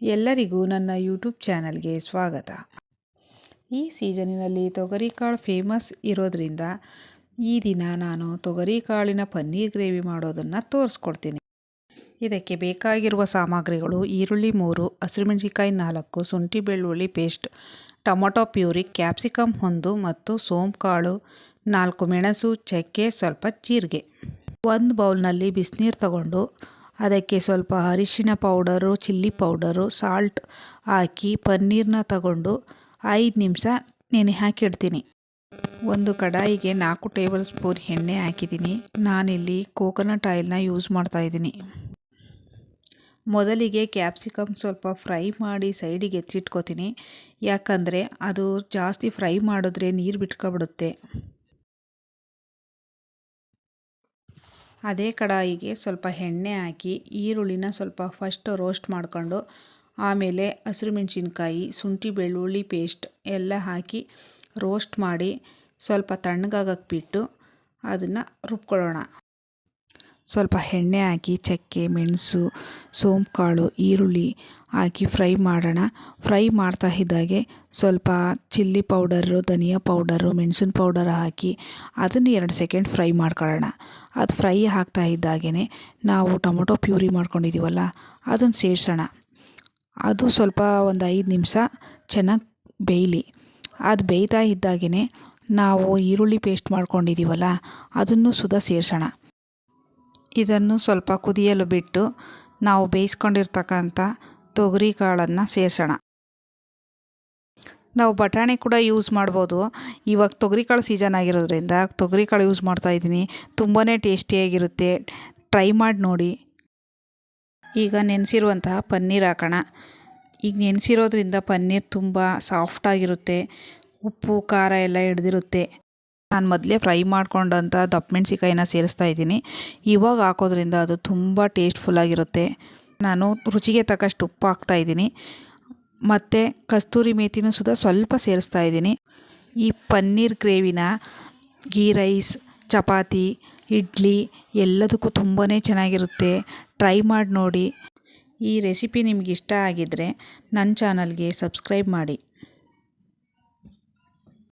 ಎಲ್ಲರಿಗೂ ನನ್ನ ಯೂಟ್ಯೂಬ್ ಚಾನಲ್ಗೆ ಸ್ವಾಗತ. ಈ ಸೀಸನಿನಲ್ಲಿ ತೊಗರಿಕಾಳು ಫೇಮಸ್ ಇರೋದ್ರಿಂದ ಈ ದಿನ ನಾನು ತೊಗರಿಕಾಳಿನ ಪನ್ನೀರ್ ಗ್ರೇವಿ ಮಾಡೋದನ್ನು ತೋರಿಸ್ಕೊಡ್ತೀನಿ. ಇದಕ್ಕೆ ಬೇಕಾಗಿರುವ ಸಾಮಗ್ರಿಗಳು: ಈರುಳ್ಳಿ 3, ಹಸಿರುಮೆಣಸಿಕಾಯಿ 4, ಶುಂಠಿ ಬೆಳ್ಳುಳ್ಳಿ ಪೇಸ್ಟ್, ಟೊಮೊಟೊ ಪ್ಯೂರಿ, ಕ್ಯಾಪ್ಸಿಕಮ್ 1 ಮತ್ತು ಸೋಂಪು ಕಾಳು 4, ಮೆಣಸು, ಚಕ್ಕೆ, ಸ್ವಲ್ಪ ಜೀರಿಗೆ. ಒಂದು ಬೌಲ್ನಲ್ಲಿ ಬಿಸಿನೀರು ತಗೊಂಡು ಅದಕ್ಕೆ ಸ್ವಲ್ಪ ಅರಿಶಿಣ ಪೌಡರು, ಚಿಲ್ಲಿ ಪೌಡರು, ಸಾಲ್ಟ್ ಹಾಕಿ ಪನ್ನೀರನ್ನ ತಗೊಂಡು 5 ನಿಮಿಷ ನೆನೆ ಹಾಕಿಡ್ತೀನಿ. ಒಂದು ಕಡಾಯಿಗೆ 4 ಟೇಬಲ್ ಸ್ಪೂನ್ ಎಣ್ಣೆ ಹಾಕಿದ್ದೀನಿ. ನಾನಿಲ್ಲಿ ಕೋಕೋನಟ್ ಆಯಿಲ್ನ ಯೂಸ್ ಮಾಡ್ತಾಯಿದ್ದೀನಿ. ಮೊದಲಿಗೆ ಕ್ಯಾಪ್ಸಿಕಮ್ ಸ್ವಲ್ಪ ಫ್ರೈ ಮಾಡಿ ಸೈಡಿಗೆ ಎತ್ತಿಟ್ಕೋತೀನಿ, ಯಾಕಂದರೆ ಅದು ಜಾಸ್ತಿ ಫ್ರೈ ಮಾಡಿದ್ರೆ ನೀರು ಬಿಟ್ಕೊಬಿಡುತ್ತೆ. ಅದೇ ಕಡಾಯಿಗೆ ಸ್ವಲ್ಪ ಎಣ್ಣೆ ಹಾಕಿ ಈರುಳ್ಳಿನ ಸ್ವಲ್ಪ ಫಸ್ಟ್ ರೋಸ್ಟ್ ಮಾಡಿಕೊಂಡು ಆಮೇಲೆ ಹಸಿರು ಮೆಣಸಿನ್ಕಾಯಿ, ಶುಂಠಿ ಬೆಳ್ಳುಳ್ಳಿ ಪೇಸ್ಟ್ ಎಲ್ಲ ಹಾಕಿ ರೋಸ್ಟ್ ಮಾಡಿ ಸ್ವಲ್ಪ ತಣ್ಣಗಾಗಕ್ಕೆ ಬಿಟ್ಟು ಅದನ್ನು ರುಬ್ಕೊಳ್ಳೋಣ. ಸ್ವಲ್ಪ ಎಣ್ಣೆ ಹಾಕಿ ಚಕ್ಕೆ, ಮೆಣಸು, ಸೋಂಪು ಕಾಳು, ಈರುಳ್ಳಿ ಹಾಕಿ ಫ್ರೈ ಮಾಡೋಣ. ಫ್ರೈ ಮಾಡ್ತಾ ಇದ್ದಾಗೆ ಸ್ವಲ್ಪ ಚಿಲ್ಲಿ ಪೌಡರು, ಧನಿಯಾ ಪೌಡರು, ಮೆಣಸಿನ ಪೌಡರ್ ಹಾಕಿ ಅದನ್ನು 2 ಸೆಕೆಂಡ್ ಫ್ರೈ ಮಾಡ್ಕೊಳ್ಳೋಣ. ಅದು ಫ್ರೈ ಆಗ್ತಾ ಇದ್ದಾಗೇ ನಾವು ಟೊಮೊಟೊ ಪ್ಯೂರಿ ಮಾಡ್ಕೊಂಡಿದ್ದೀವಲ್ಲ ಅದನ್ನು ಸೇರಿಸೋಣ. ಅದು ಸ್ವಲ್ಪ ಒಂದು 5 ನಿಮಿಷ ಚೆನ್ನಾಗಿ ಬೇಯಲಿ. ಅದು ಬೇಯ್ತಾ ಇದ್ದಾಗೇ ನಾವು ಈರುಳ್ಳಿ ಪೇಸ್ಟ್ ಮಾಡ್ಕೊಂಡಿದ್ದೀವಲ್ಲ ಅದನ್ನು ಸುಧಾ ಸೇರಿಸೋಣ. ಇದನ್ನು ಸ್ವಲ್ಪ ಕುದಿಯಲು ಬಿಟ್ಟು ನಾವು ಬೇಯಿಸ್ಕೊಂಡಿರ್ತಕ್ಕಂಥ ತೊಗರಿ ಕಾಳನ್ನು ಸೇರಿಸೋಣ. ನಾವು ಬಟಾಣಿ ಕೂಡ ಯೂಸ್ ಮಾಡ್ಬೋದು. ಇವಾಗ ತೊಗರಿಕಾಳು ಸೀಸನ್ ಆಗಿರೋದ್ರಿಂದ ತೊಗರಿಕಾಳು ಯೂಸ್ ಮಾಡ್ತಾಯಿದ್ದೀನಿ. ತುಂಬಾ ಟೇಸ್ಟಿಯಾಗಿರುತ್ತೆ. ಟ್ರೈ ಮಾಡಿ ನೋಡಿ. ಈಗ ನೆನೆಸಿರುವಂತಹ ಪನ್ನೀರ್ ಹಾಕೋಣ. ಈಗ ನೆನೆಸಿರೋದ್ರಿಂದ ಪನ್ನೀರ್ ತುಂಬ ಸಾಫ್ಟಾಗಿರುತ್ತೆ, ಉಪ್ಪು ಖಾರ ಎಲ್ಲ ಹಿಡ್ದಿರುತ್ತೆ. ನಾನು ಮೊದಲೇ ಫ್ರೈ ಮಾಡ್ಕೊಂಡಂಥ ದಪ್ಪ ಮೆಣಸಿಕಾಯಿನ ಸೇರಿಸ್ತಾ ಇದ್ದೀನಿ. ಇವಾಗ ಹಾಕೋದ್ರಿಂದ ಅದು ತುಂಬ ಟೇಸ್ಟ್ಫುಲ್ಲಾಗಿರುತ್ತೆ. ನಾನು ರುಚಿಗೆ ತಕ್ಕಷ್ಟು ಉಪ್ಪು ಹಾಕ್ತಾಯಿದ್ದೀನಿ ಮತ್ತು ಕಸ್ತೂರಿ ಮೇಥಿನೂ ಸುಧಾ ಸ್ವಲ್ಪ ಸೇರಿಸ್ತಾ ಇದ್ದೀನಿ. ಈ ಪನ್ನೀರ್ ಗ್ರೇವಿನ ಗೀ ರೈಸ್, ಚಪಾತಿ, ಇಡ್ಲಿ ಎಲ್ಲದಕ್ಕೂ ತುಂಬಾ ಚೆನ್ನಾಗಿರುತ್ತೆ. ಟ್ರೈ ಮಾಡಿ ನೋಡಿ. ಈ ರೆಸಿಪಿ ನಿಮ್ಗೆ ಇಷ್ಟ ಆಗಿದ್ದರೆ ನನ್ನ ಚಾನಲ್ಗೆ ಸಬ್ಸ್ಕ್ರೈಬ್ ಮಾಡಿ.